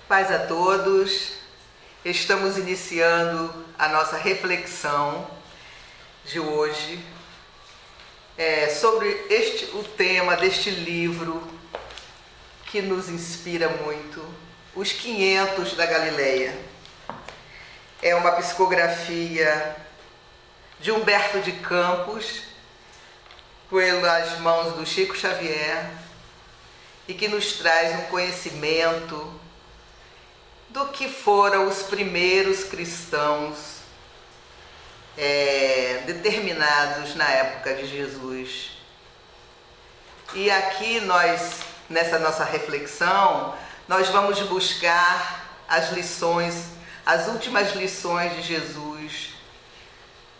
Paz a todos. Estamos iniciando a nossa reflexão de hoje sobre o tema deste livro que nos inspira muito, Os 500 da Galileia. É uma psicografia de Humberto de Campos, pelas mãos do Chico Xavier, e que nos traz um conhecimento do que foram os primeiros cristãos determinados na época de Jesus. E aqui nessa nossa reflexão, nós vamos buscar as últimas lições de Jesus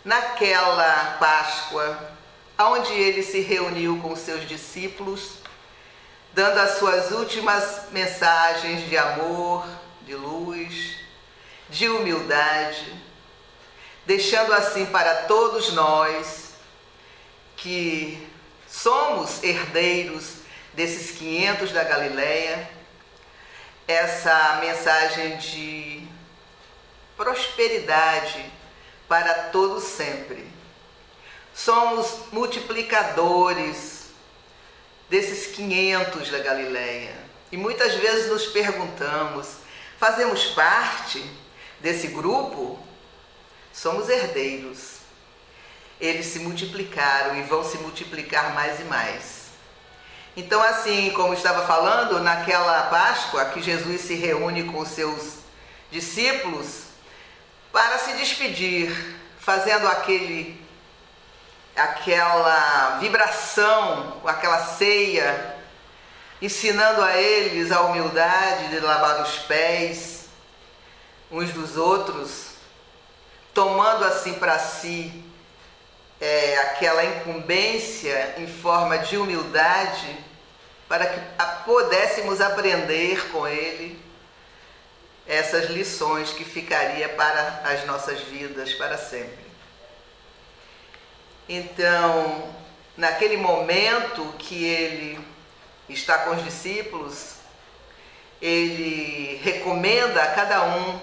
naquela Páscoa, onde ele se reuniu com seus discípulos, dando as suas últimas mensagens de amor, de luz, de humildade, deixando assim para todos nós que somos herdeiros desses 500 da Galileia, essa mensagem de prosperidade para todos sempre. Somos multiplicadores desses 500 da Galileia e muitas vezes nos perguntamos: fazemos parte desse grupo? Somos herdeiros. Eles se multiplicaram e vão se multiplicar mais e mais. Então, assim como estava falando, naquela Páscoa que Jesus se reúne com os seus discípulos para se despedir, fazendo aquela vibração, aquela ceia, ensinando a eles a humildade de lavar os pés uns dos outros, tomando assim para si aquela incumbência em forma de humildade, para que pudéssemos aprender com ele essas lições que ficaria para as nossas vidas para sempre. Então, naquele momento que ele está com os discípulos, ele recomenda a cada um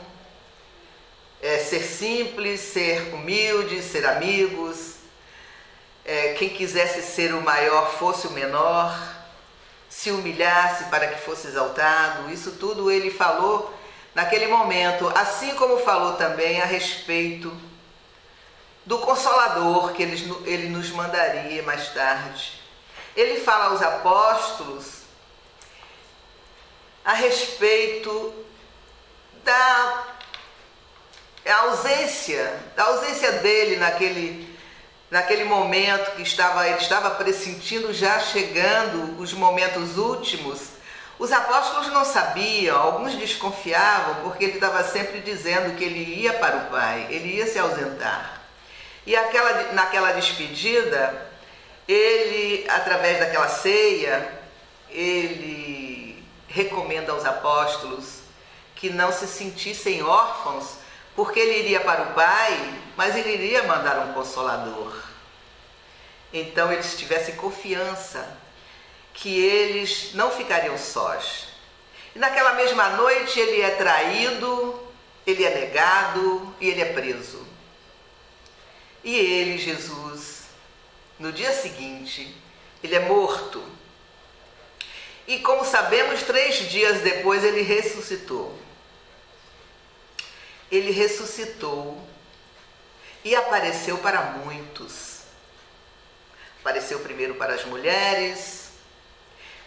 ser simples, ser humilde, ser amigos. Quem quisesse ser o maior fosse o menor, se humilhasse para que fosse exaltado. Isso tudo ele falou naquele momento, assim como falou também a respeito do Consolador que ele nos mandaria mais tarde. Ele fala aos apóstolos a respeito da ausência dele naquele momento que ele estava pressentindo, já chegando os momentos últimos. Os apóstolos não sabiam, alguns desconfiavam, porque ele estava sempre dizendo que ele ia para o Pai, ele ia se ausentar. E naquela despedida, ele, através daquela ceia, ele recomenda aos apóstolos que não se sentissem órfãos, porque ele iria para o Pai, mas ele iria mandar um Consolador. Então eles tivessem confiança que eles não ficariam sós. E naquela mesma noite ele é traído, ele é negado e ele é preso. E ele, Jesus, no dia seguinte, ele é morto. E como sabemos, 3 dias depois ele ressuscitou. Ele ressuscitou e apareceu para muitos. Apareceu primeiro para as mulheres,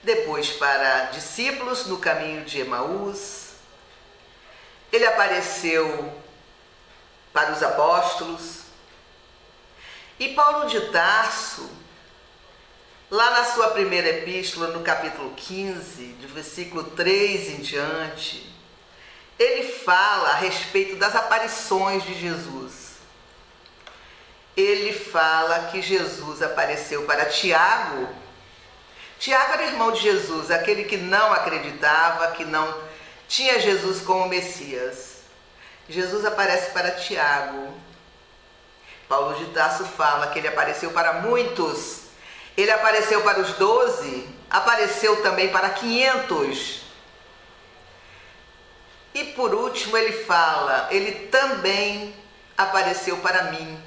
depois para discípulos no caminho de Emaús. Ele apareceu para os apóstolos. E Paulo de Tarso, lá na sua primeira epístola, no capítulo 15, do versículo 3 em diante, ele fala a respeito das aparições de Jesus. Ele fala que Jesus apareceu para Tiago. Tiago era irmão de Jesus, aquele que não acreditava, que não tinha Jesus como Messias. Jesus aparece para Tiago. Paulo de Tarso fala que ele apareceu para muitos. Ele apareceu para os 12, apareceu também para 500. por último ele fala, ele também apareceu para mim.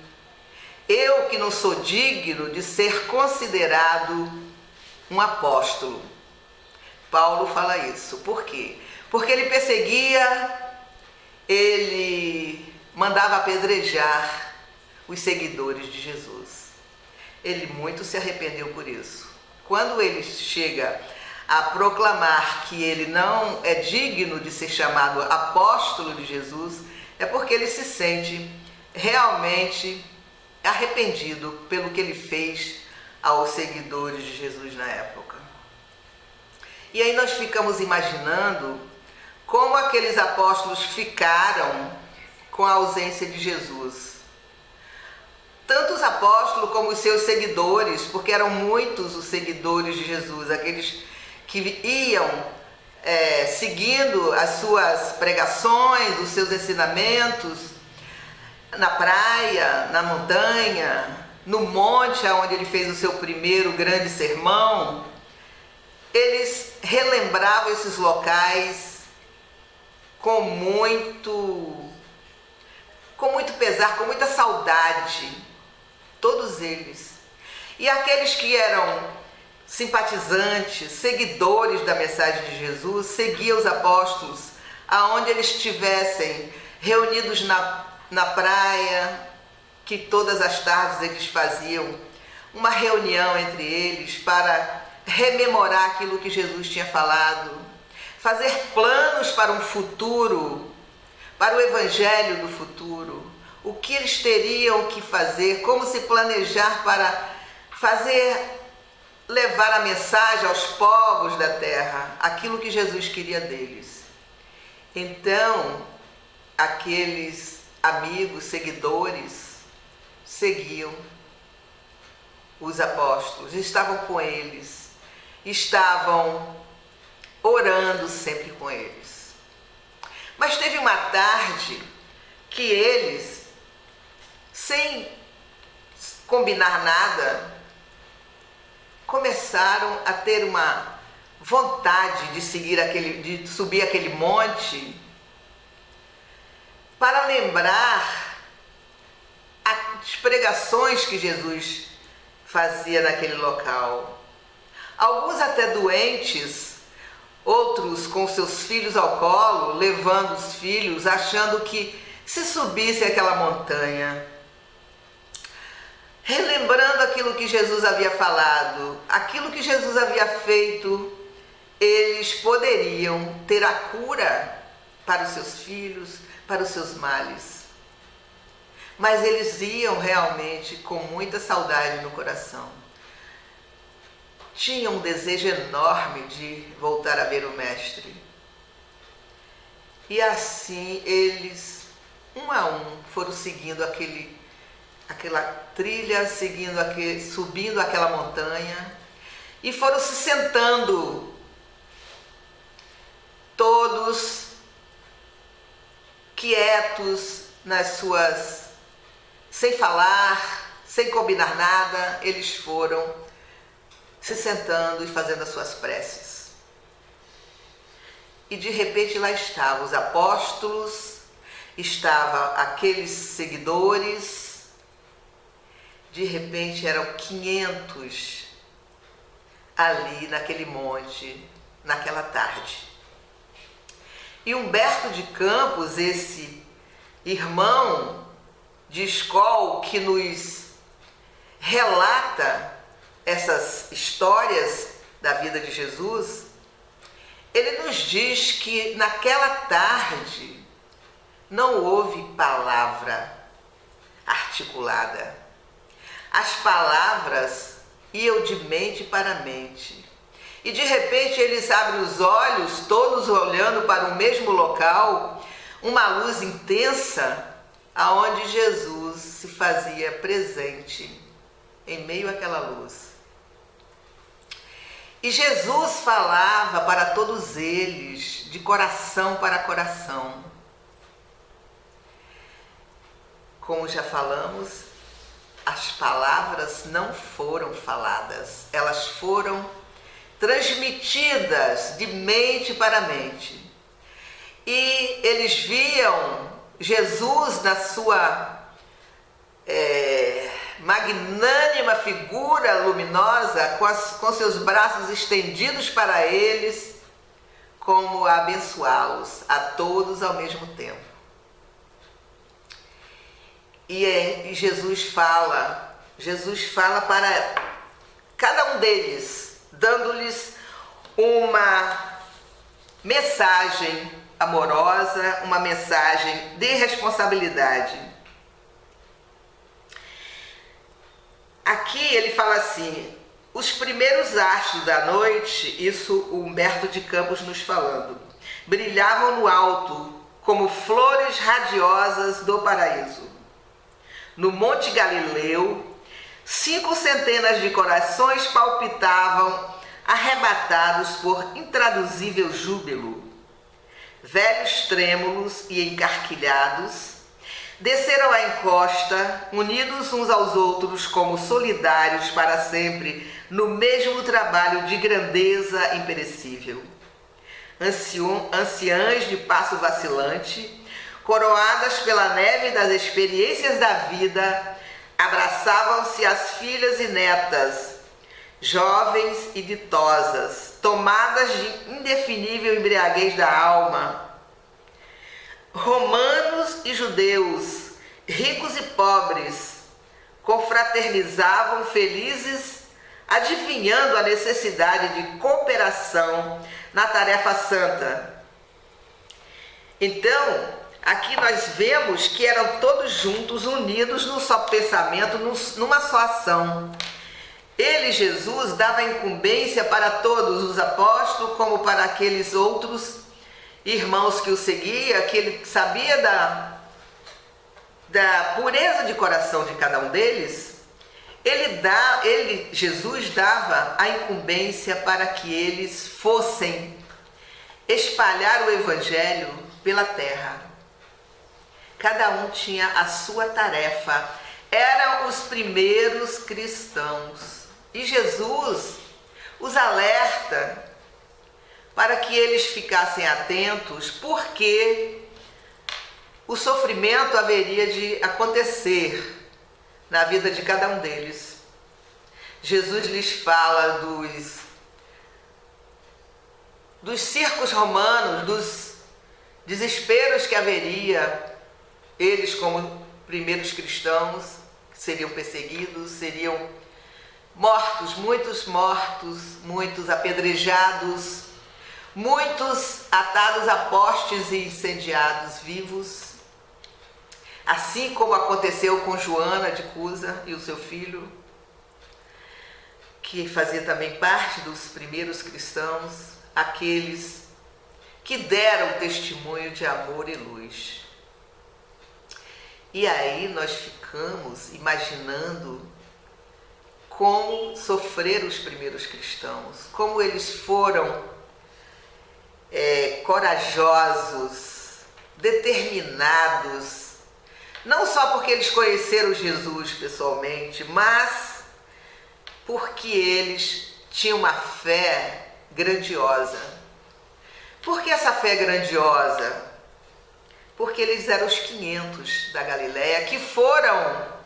Eu que não sou digno de ser considerado um apóstolo. Paulo fala isso. Por quê? Porque ele perseguia, ele mandava apedrejar os seguidores de Jesus. Ele muito se arrependeu por isso. Quando ele chega a proclamar que ele não é digno de ser chamado apóstolo de Jesus, é porque ele se sente realmente arrependido pelo que ele fez aos seguidores de Jesus na época. E aí nós ficamos imaginando como aqueles apóstolos ficaram com a ausência de Jesus. Tanto os apóstolos como os seus seguidores, porque eram muitos os seguidores de Jesus, aqueles que iam seguindo as suas pregações, os seus ensinamentos, na praia, na montanha, no monte onde ele fez o seu primeiro grande sermão. Eles relembravam esses locais com muito pesar, com muita saudade, todos eles. E aqueles que eram simpatizantes, seguidores da mensagem de Jesus, seguiam os apóstolos aonde eles estivessem reunidos na praia, que todas as tardes eles faziam uma reunião entre eles para rememorar aquilo que Jesus tinha falado, fazer planos para um futuro, para o evangelho do futuro, o que eles teriam que fazer, como se planejar para levar a mensagem aos povos da terra, aquilo que Jesus queria deles. Então, aqueles amigos, seguidores, seguiam os apóstolos, estavam com eles, estavam orando sempre com eles. Mas teve uma tarde que eles, sem combinar nada, começaram a ter uma vontade de subir aquele monte para lembrar as pregações que Jesus fazia naquele local. Alguns até doentes, outros com seus filhos ao colo, levando os filhos, achando que se subisse aquela montanha, relembrando aquilo que Jesus havia falado, aquilo que Jesus havia feito, eles poderiam ter a cura para os seus filhos, para os seus males. Mas eles iam realmente com muita saudade no coração. Tinham um desejo enorme de voltar a ver o Mestre. E assim eles, um a um, foram seguindo aquela trilha, subindo aquela montanha, e foram se sentando, todos quietos sem falar, sem combinar nada. Eles foram se sentando e fazendo as suas preces. E de repente lá estavam os apóstolos, estavam aqueles seguidores. De repente eram 500 ali naquele monte, naquela tarde. E Humberto de Campos, esse irmão de escola que nos relata essas histórias da vida de Jesus, ele nos diz que naquela tarde não houve palavra articulada. As palavras iam de mente para mente. E de repente eles abrem os olhos, todos olhando para o mesmo local, uma luz intensa, aonde Jesus se fazia presente em meio àquela luz. E Jesus falava para todos eles, de coração para coração. Como já falamos, as palavras não foram faladas, elas foram transmitidas de mente para mente. E eles viam Jesus na sua magnânima figura luminosa, com seus braços estendidos para eles, como a abençoá-los a todos ao mesmo tempo. E Jesus fala para cada um deles, dando-lhes uma mensagem amorosa, uma mensagem de responsabilidade. Aqui ele fala assim: os primeiros astros da noite, isso o Humberto de Campos nos falando, brilhavam no alto como flores radiosas do paraíso. No Monte Galileu, 5 centenas de corações palpitavam, arrebatados por intraduzível júbilo. Velhos trêmulos e encarquilhados desceram a encosta, unidos uns aos outros como solidários para sempre no mesmo trabalho de grandeza imperecível. Anciãs de passo vacilante, coroadas pela neve das experiências da vida, abraçavam-se as filhas e netas, jovens e ditosas, tomadas de indefinível embriaguez da alma. Romanos e judeus, ricos e pobres, confraternizavam felizes, adivinhando a necessidade de cooperação na tarefa santa. Então, aqui nós vemos que eram todos juntos, unidos num só pensamento, numa só ação. Ele, Jesus, dava incumbência para todos os apóstolos, como para aqueles outros irmãos que o seguiam, que ele sabia da pureza de coração de cada um deles. Jesus dava a incumbência para que eles fossem espalhar o evangelho pela terra. Cada um tinha a sua tarefa. Eram os primeiros cristãos. E Jesus os alerta para que eles ficassem atentos, porque o sofrimento haveria de acontecer na vida de cada um deles. Jesus lhes fala dos circos romanos, dos desesperos que haveria. Eles, como primeiros cristãos, seriam perseguidos, seriam mortos, muitos apedrejados, muitos atados a postes e incendiados vivos, assim como aconteceu com Joana de Cusa e o seu filho, que fazia também parte dos primeiros cristãos, aqueles que deram testemunho de amor e luz. E aí nós ficamos imaginando como sofreram os primeiros cristãos, como eles foram corajosos, determinados, não só porque eles conheceram Jesus pessoalmente, mas porque eles tinham uma fé grandiosa. Por que essa fé grandiosa? Porque eles eram os 500 da Galileia que foram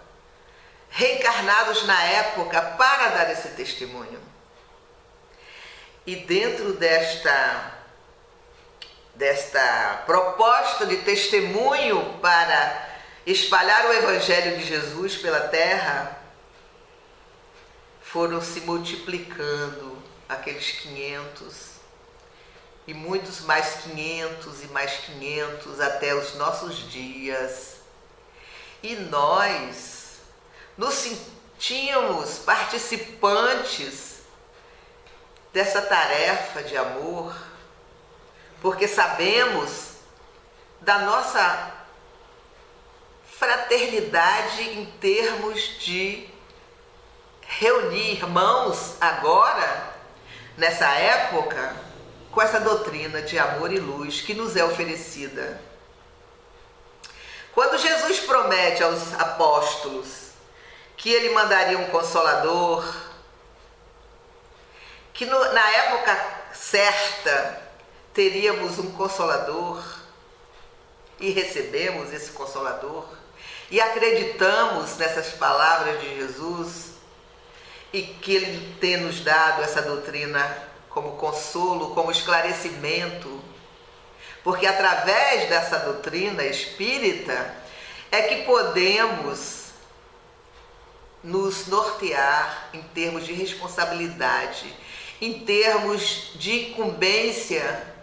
reencarnados na época para dar esse testemunho. E dentro desta proposta de testemunho para espalhar o Evangelho de Jesus pela terra, foram se multiplicando aqueles 500 e muitos mais 500 e mais 500 até os nossos dias. E nós nos sentimos participantes dessa tarefa de amor, porque sabemos da nossa fraternidade em termos de reunir irmãos agora, nessa época, com essa doutrina de amor e luz que nos é oferecida. Quando Jesus promete aos apóstolos que ele mandaria um consolador, que na época certa teríamos um consolador, e recebemos esse Consolador e acreditamos nessas palavras de Jesus e que Ele tem nos dado essa doutrina como consolo, como esclarecimento, porque através dessa doutrina espírita é que podemos nos nortear em termos de responsabilidade, em termos de incumbência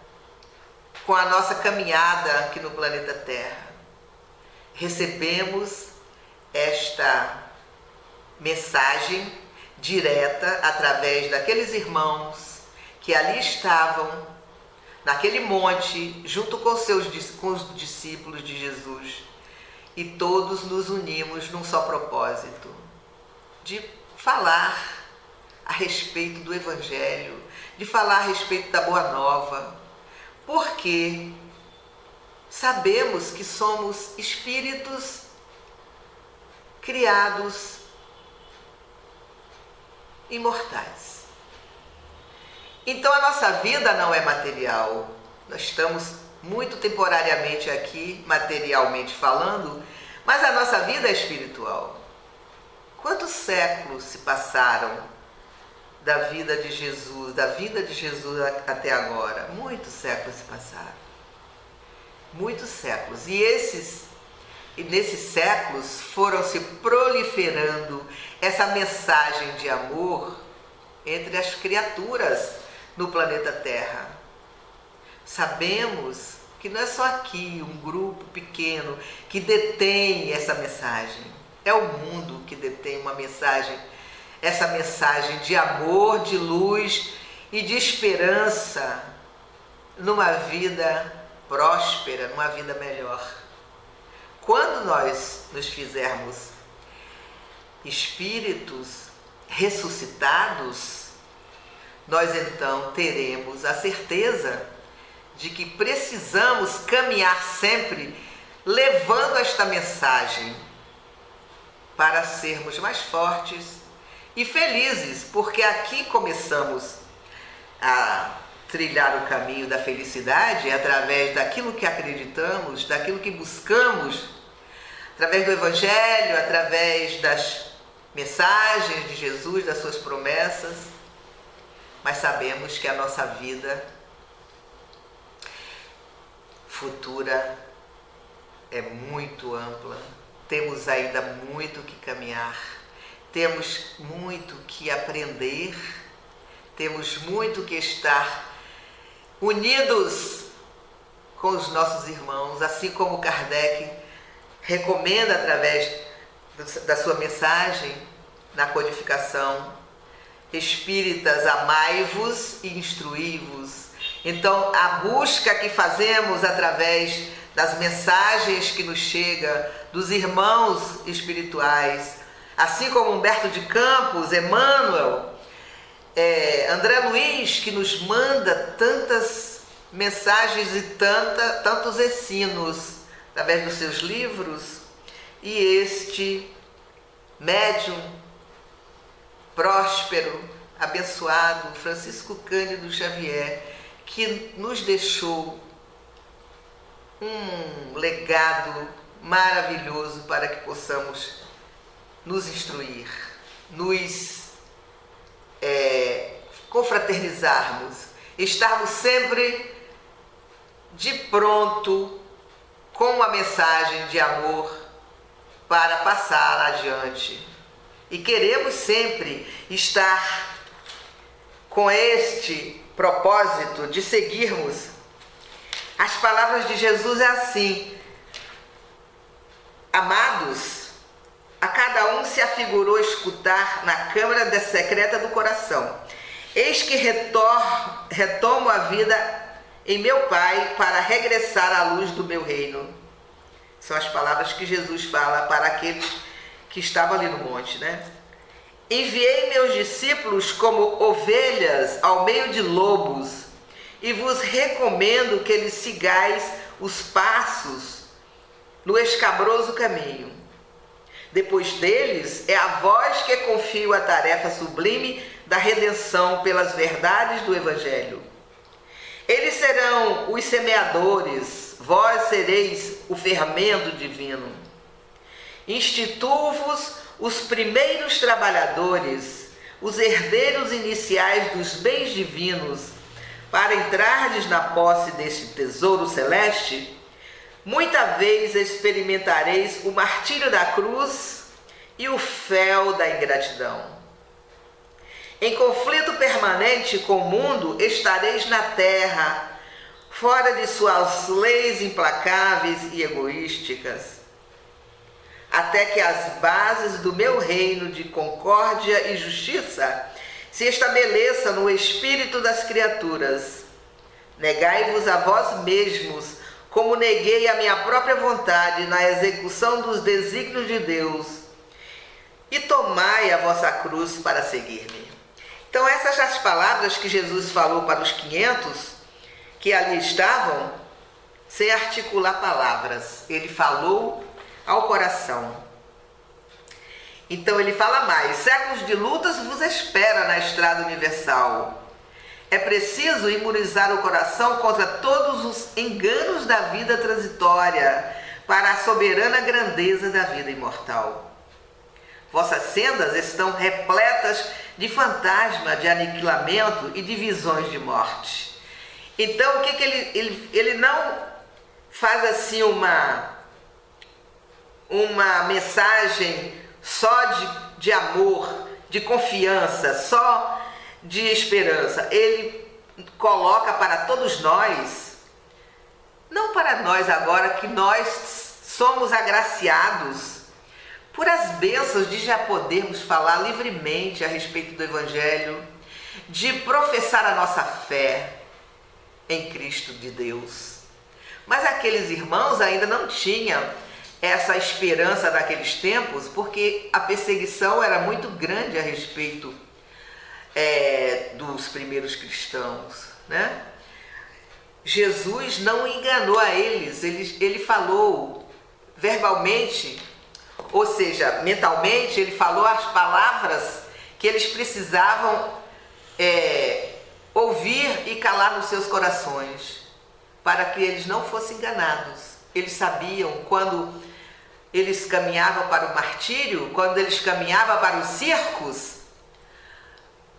com a nossa caminhada aqui no planeta Terra. Recebemos esta mensagem direta através daqueles irmãos que ali estavam, naquele monte, junto com os discípulos de Jesus, e todos nos unimos num só propósito, de falar a respeito do Evangelho, de falar a respeito da Boa Nova, porque sabemos que somos espíritos criados imortais. Então a nossa vida não é material. Nós estamos muito temporariamente aqui, materialmente falando, mas a nossa vida é espiritual. Quantos séculos se passaram da vida de Jesus até agora? Muitos séculos se passaram. Muitos séculos. E nesses séculos foram se proliferando essa mensagem de amor entre as criaturas no planeta Terra. Sabemos que não é só aqui um grupo pequeno que detém essa mensagem. É o mundo que detém uma mensagem, essa mensagem de amor, de luz e de esperança numa vida próspera, numa vida melhor. Quando nós nos fizermos espíritos ressuscitados, nós então teremos a certeza de que precisamos caminhar sempre levando esta mensagem para sermos mais fortes e felizes, porque aqui começamos a trilhar o caminho da felicidade através daquilo que acreditamos, daquilo que buscamos, através do Evangelho, através das mensagens de Jesus, das suas promessas, mas sabemos que a nossa vida futura é muito ampla, temos ainda muito que caminhar, temos muito que aprender, temos muito que estar unidos com os nossos irmãos, assim como Kardec recomenda através da sua mensagem na codificação: espíritas, amai-vos e instruí-vos. Então, a busca que fazemos através das mensagens que nos chegam dos irmãos espirituais, assim como Humberto de Campos, Emmanuel, André Luiz, que nos manda tantas mensagens e tantos ensinos através dos seus livros, e este médium próspero, abençoado, Francisco Cândido Xavier, que nos deixou um legado maravilhoso para que possamos nos instruir, nos confraternizarmos, estarmos sempre de pronto com uma mensagem de amor para passar adiante. E queremos sempre estar com este propósito de seguirmos. As palavras de Jesus é assim: amados, a cada um se afigurou escutar na câmara secreta do coração. Eis que retomo a vida em meu Pai para regressar à luz do meu reino. São as palavras que Jesus fala para aqueles que estavam ali no monte, né? Enviei meus discípulos como ovelhas ao meio de lobos, e vos recomendo que lhes sigais os passos no escabroso caminho. Depois deles é a vós que confio a tarefa sublime da redenção pelas verdades do Evangelho. Eles serão os semeadores, vós sereis o fermento divino. Instituo-vos os primeiros trabalhadores, os herdeiros iniciais dos bens divinos, para entrardes na posse deste tesouro celeste. Muita vez experimentareis o martírio da cruz e o fel da ingratidão. Em conflito permanente com o mundo estareis na terra, fora de suas leis implacáveis e egoísticas, até que as bases do meu reino de concórdia e justiça se estabeleçam no espírito das criaturas. Negai-vos a vós mesmos, como neguei a minha própria vontade na execução dos desígnios de Deus, e tomai a vossa cruz para seguir-me. Então essas as palavras que Jesus falou para os 500 que ali estavam, sem articular palavras. Ele falou ao coração. Então ele fala mais: séculos de lutas vos espera na estrada universal. É preciso imunizar o coração contra todos os enganos da vida transitória, para a soberana grandeza da vida imortal. Vossas sendas estão repletas de fantasma, de aniquilamento e de visões de morte. Então, o que ele não faz assim uma mensagem só de amor, de confiança, só de esperança. Ele coloca para todos nós, não para nós agora que nós somos agraciados por as bênçãos de já podermos falar livremente a respeito do Evangelho, de professar a nossa fé em Cristo de Deus. Mas aqueles irmãos ainda não tinham essa esperança daqueles tempos, porque a perseguição era muito grande a respeito dos primeiros cristãos, né? Jesus não enganou a eles, ele falou verbalmente, ou seja, mentalmente, ele falou as palavras que eles precisavam ouvir e calar nos seus corações, para que eles não fossem enganados. Eles sabiam quando eles caminhavam para o martírio, quando eles caminhavam para os circos,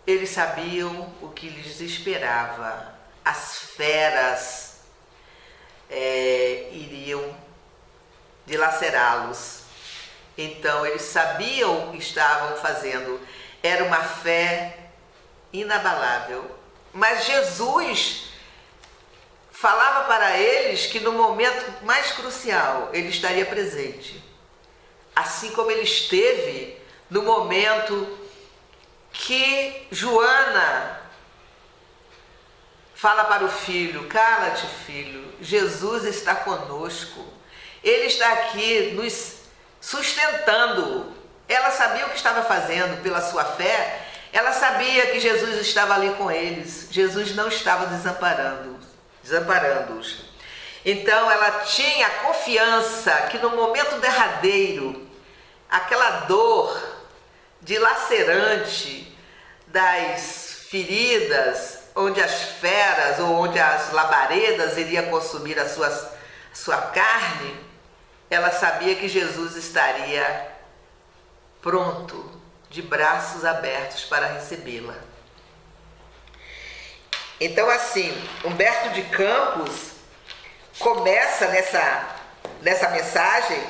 eles sabiam o que lhes esperava. As feras iriam dilacerá-los. Então eles sabiam o que estavam fazendo. Era uma fé inabalável. Mas Jesus falava para eles que no momento mais crucial ele estaria presente. Assim como ele esteve no momento que Joana fala para o filho: cala-te, filho, Jesus está conosco. Ele está aqui nos sustentando. Ela sabia o que estava fazendo pela sua fé. Ela sabia que Jesus estava ali com eles. Jesus não estava desamparando-os. Então ela tinha confiança que no momento derradeiro, aquela dor dilacerante das feridas, onde as feras ou onde as labaredas iriam consumir a sua carne, ela sabia que Jesus estaria pronto, de braços abertos para recebê-la. Então, assim, Humberto de Campos começa nessa mensagem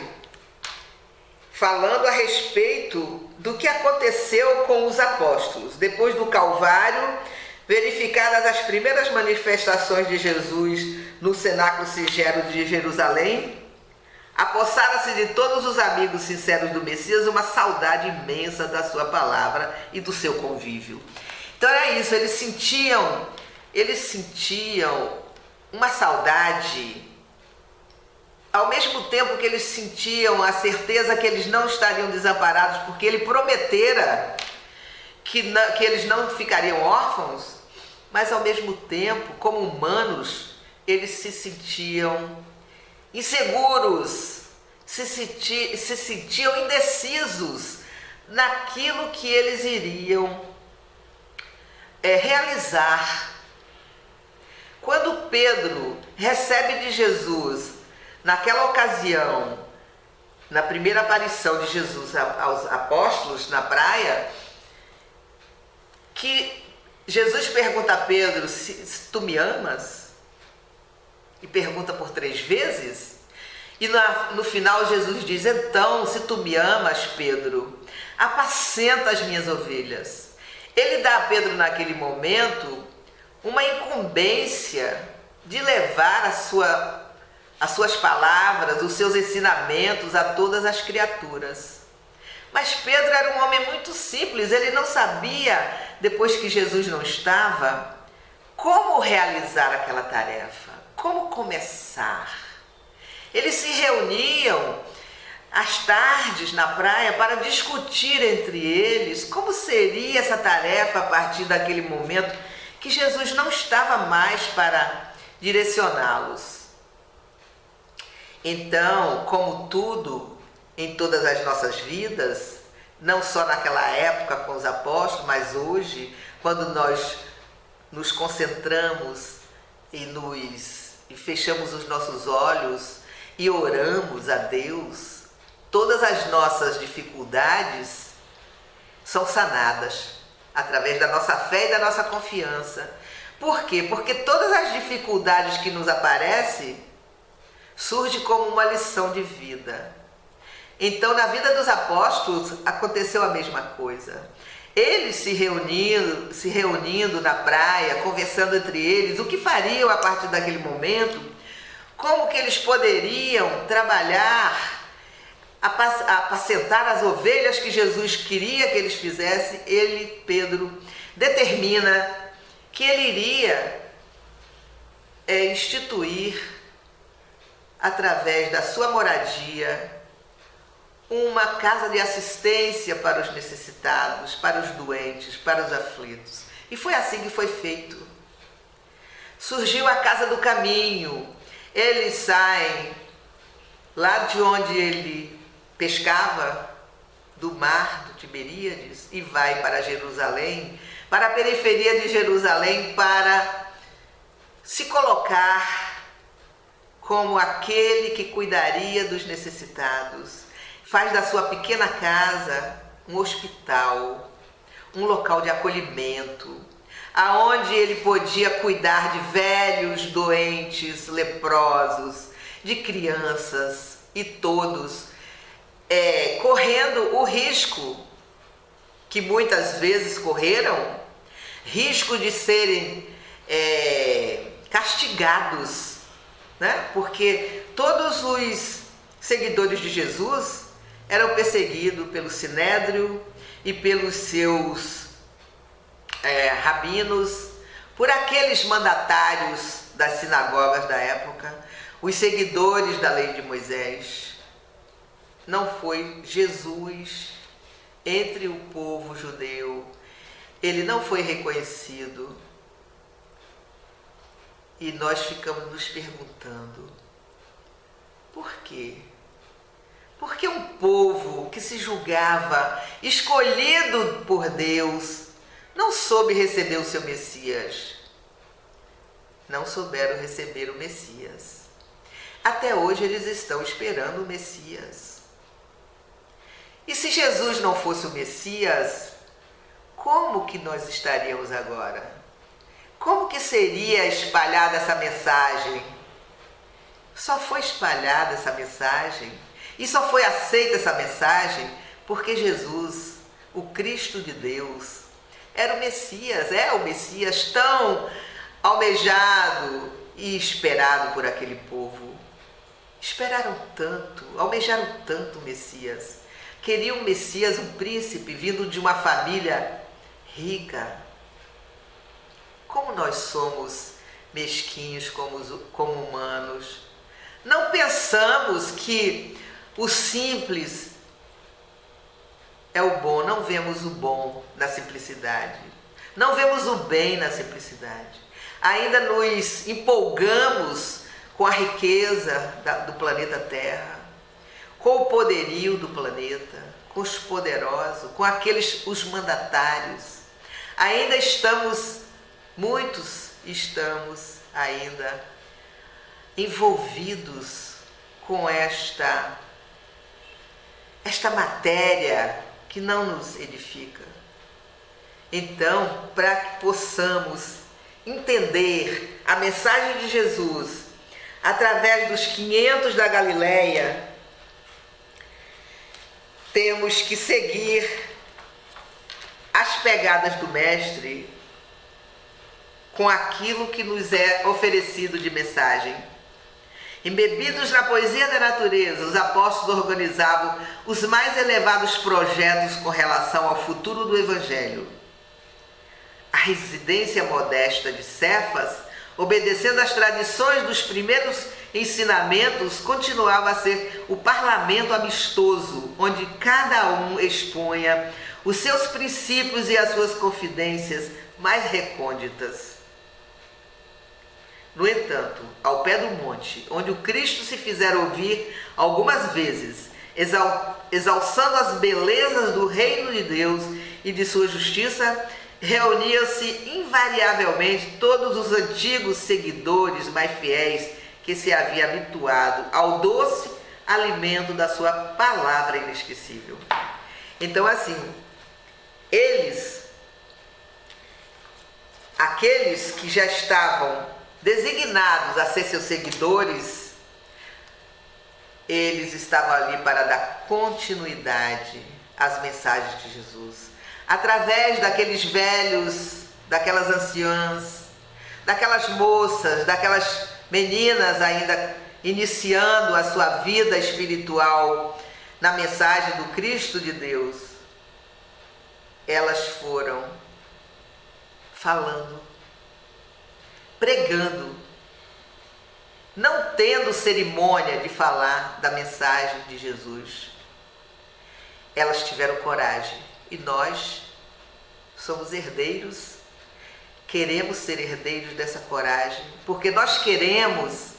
falando a respeito do que aconteceu com os apóstolos. Depois do Calvário, verificadas as primeiras manifestações de Jesus no cenáculo sigero de Jerusalém, apossara-se de todos os amigos sinceros do Messias uma saudade imensa da sua palavra e do seu convívio. Então era isso, eles sentiam uma saudade, ao mesmo tempo que eles sentiam a certeza que eles não estariam desamparados, porque ele prometera que eles não ficariam órfãos, mas ao mesmo tempo, como humanos, eles se sentiam inseguros, se sentiam indecisos naquilo que eles iriam realizar. Quando Pedro recebe de Jesus, naquela ocasião, na primeira aparição de Jesus aos apóstolos na praia, que Jesus pergunta a Pedro, se tu me amas? E pergunta por 3 vezes. E no final Jesus diz, então, se tu me amas, Pedro, apacenta as minhas ovelhas. Ele dá a Pedro naquele momento uma incumbência de levar as suas palavras, os seus ensinamentos a todas as criaturas. Mas Pedro era um homem muito simples, ele não sabia, depois que Jesus não estava, como realizar aquela tarefa, como começar. Eles se reuniam às tardes na praia para discutir entre eles como seria essa tarefa a partir daquele momento que Jesus não estava mais para direcioná-los. Então, como tudo em todas as nossas vidas, não só naquela época com os apóstolos, mas hoje, quando nós nos concentramos e fechamos os nossos olhos e oramos a Deus, todas as nossas dificuldades são sanadas através da nossa fé e da nossa confiança. Por quê? Porque todas as dificuldades que nos aparecem surgem como uma lição de vida. Então, na vida dos apóstolos, aconteceu a mesma coisa. Eles se reunindo na praia, conversando entre eles, o que fariam a partir daquele momento, como que eles poderiam trabalhar, apacentar as ovelhas que Jesus queria que eles fizessem. Pedro, determina que ele iria instituir, através da sua moradia, uma casa de assistência para os necessitados, para os doentes, para os aflitos. E foi assim que foi feito. Surgiu a Casa do Caminho. Eles saem lá de onde ele pescava, do mar do Tiberíades, e vai para Jerusalém, para a periferia de Jerusalém, para se colocar como aquele que cuidaria dos necessitados. Faz da sua pequena casa um hospital, um local de acolhimento, aonde ele podia cuidar de velhos, doentes, leprosos, de crianças e todos, correndo o risco que muitas vezes correram, risco de serem castigados, né? Porque todos os seguidores de Jesus eram perseguidos pelo Sinédrio e pelos seus rabinos, por aqueles mandatários das sinagogas da época, os seguidores da lei de Moisés. Não foi Jesus entre o povo judeu, ele não foi reconhecido. E nós ficamos nos perguntando, por quê? Porque um povo que se julgava escolhido por Deus não soube receber o seu Messias. Não souberam receber o Messias. Até hoje eles estão esperando o Messias. E se Jesus não fosse o Messias, como que nós estaríamos agora? Como que seria espalhada essa mensagem? Só foi espalhada essa mensagem e só foi aceita essa mensagem porque Jesus, o Cristo de Deus, era o Messias, é o Messias tão almejado e esperado por aquele povo. Esperaram tanto, almejaram tanto o Messias. Queriam um Messias, um príncipe vindo de uma família rica. Como nós somos mesquinhos como humanos. Não pensamos que o simples é o bom, não vemos o bom na simplicidade, não vemos o bem na simplicidade. Ainda nos empolgamos com a riqueza do planeta Terra, com o poderio do planeta, com os poderosos, com os mandatários. Muitos estamos ainda envolvidos com esta matéria que não nos edifica. Então, para que possamos entender a mensagem de Jesus através dos 500 da Galileia, temos que seguir as pegadas do Mestre com aquilo que nos é oferecido de mensagem. Embebidos na poesia da natureza, os apóstolos organizavam os mais elevados projetos com relação ao futuro do Evangelho. A residência modesta de Cefas, obedecendo às tradições dos primeiros ensinamentos, continuava a ser o parlamento amistoso, onde cada um expunha os seus princípios e as suas confidências mais recônditas. No entanto, ao pé do monte, onde o Cristo se fizera ouvir algumas vezes, exalçando as belezas do reino de Deus e de sua justiça, reuniam-se invariavelmente todos os antigos seguidores mais fiéis que se haviam habituado ao doce alimento da sua palavra inesquecível. Então, assim, aqueles que já estavam designados a ser seus seguidores, eles estavam ali para dar continuidade às mensagens de Jesus, através daqueles velhos, daquelas anciãs, daquelas moças, daquelas meninas ainda iniciando a sua vida espiritual na mensagem do Cristo de Deus. Elas foram falando, pregando, não tendo cerimônia de falar da mensagem de Jesus. Elas tiveram coragem e nós somos herdeiros, queremos ser herdeiros dessa coragem, porque nós queremos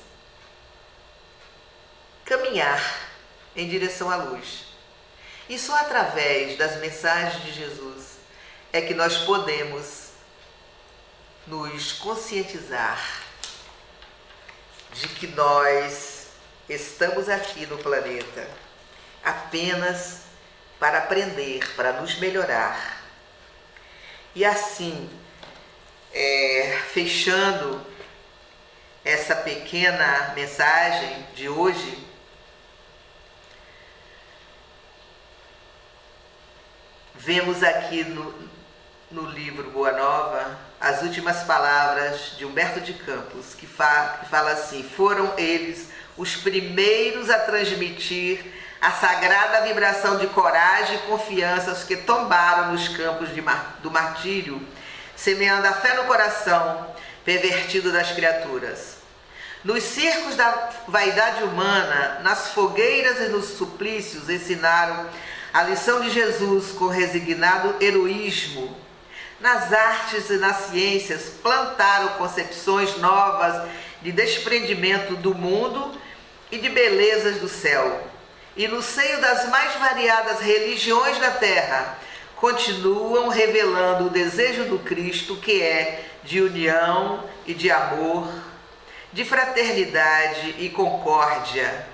caminhar em direção à luz. E só através das mensagens de Jesus é que nós podemos nos conscientizar de que nós estamos aqui no planeta apenas para aprender, para nos melhorar. E assim, fechando essa pequena mensagem de hoje, vemos aqui no livro Boa Nova as últimas palavras de Humberto de Campos, que fala assim: foram eles os primeiros a transmitir a sagrada vibração de coragem e confiança aos que tombaram nos campos do martírio, semeando a fé no coração pervertido das criaturas. Nos circos da vaidade humana, nas fogueiras e nos suplícios, ensinaram a lição de Jesus com resignado heroísmo. Nas artes e nas ciências, plantaram concepções novas de desprendimento do mundo e de belezas do céu. E no seio das mais variadas religiões da terra, continuam revelando o desejo do Cristo, que é de união e de amor, de fraternidade e concórdia.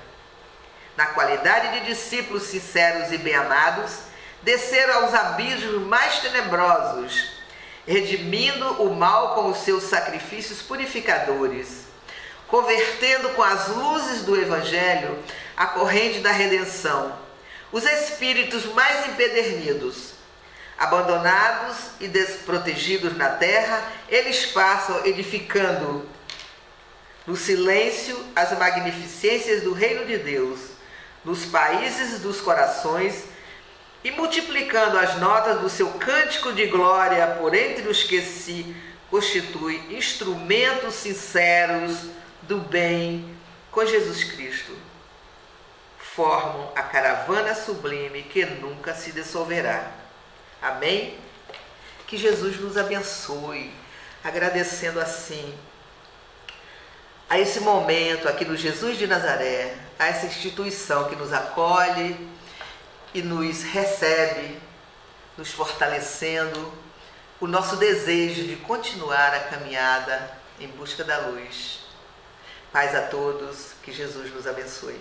Na qualidade de discípulos sinceros e bem-amados, desceram aos abismos mais tenebrosos, redimindo o mal com os seus sacrifícios purificadores, convertendo com as luzes do Evangelho a corrente da redenção, os espíritos mais empedernidos. Abandonados e desprotegidos na terra, eles passam edificando no silêncio as magnificências do reino de Deus, nos países dos corações, e multiplicando as notas do seu cântico de glória por entre os que se constituem instrumentos sinceros do bem com Jesus Cristo, formam a caravana sublime que nunca se dissolverá. Amém? Que Jesus nos abençoe, agradecendo assim a esse momento aqui no Jesus de Nazaré, a essa instituição que nos acolhe e nos recebe, nos fortalecendo o nosso desejo de continuar a caminhada em busca da luz. Paz a todos, que Jesus nos abençoe.